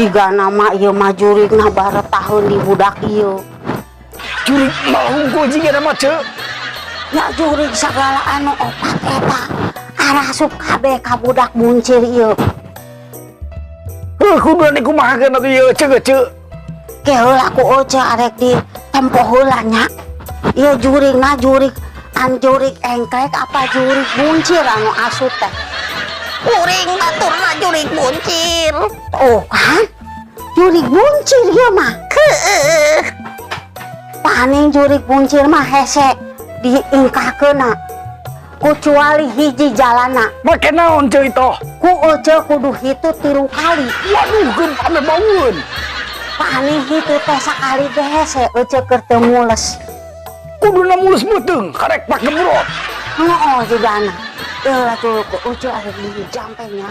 jika nama ieu mah jurig na barat tahun di budak ieu. Jurig mau gua jika nama cek. Ya jurig segala anu opat eta arasup kabeh ka budak buncir ieu. Kudu nih kumahakeun atuh ieu cek. Ke heula ku oce arek di tempo heula nya. Ieu jurig na jurig engklek apa jurig buncir anu asup teh. Kuring baturna jurig buncir. Oh kan? Jurig buncir ieu mah. Heueuh. Paning jurig buncir mah hese diingkakeuna. Kecuali hiji jalana. Make naon cek itu? Ku oce kudu hitu 3 kali. Waduh, geun ame bangun. Paning hitu teh sakali teh hese oce keur teu mules. Kuduna mulus beuteung, karek pak gembrot. Heuh jigana. Eulah tuh ku oce aya di jampenya.